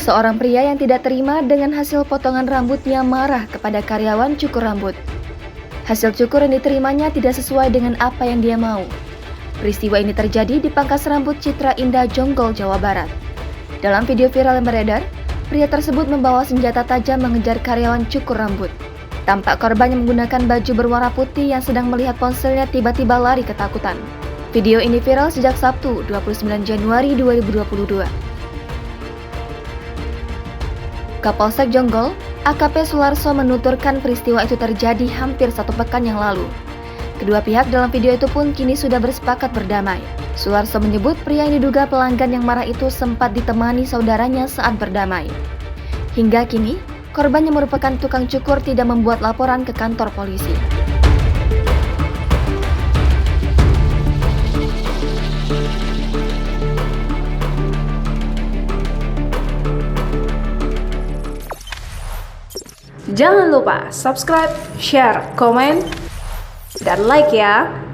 Seorang pria yang tidak terima dengan hasil potongan rambutnya marah kepada karyawan cukur rambut. Hasil cukur yang diterimanya tidak sesuai dengan apa yang dia mau. Peristiwa ini terjadi di Pangkas Rambut Citra Indah, Jonggol, Jawa Barat. Dalam video viral yang beredar, pria tersebut membawa senjata tajam mengejar karyawan cukur rambut. Tampak korban yang menggunakan baju berwarna putih yang sedang melihat ponselnya tiba-tiba lari ketakutan. Video ini viral sejak Sabtu, 29 Januari 2022. Kapolsek Jonggol, AKP Sularso menuturkan peristiwa itu terjadi hampir 1 pekan yang lalu. Kedua pihak dalam video itu pun kini sudah bersepakat berdamai. Sularso menyebut pria yang diduga pelanggan yang marah itu sempat ditemani saudaranya saat berdamai. Hingga kini, korban yang merupakan tukang cukur tidak membuat laporan ke kantor polisi. Jangan lupa subscribe, share, komen, dan like ya!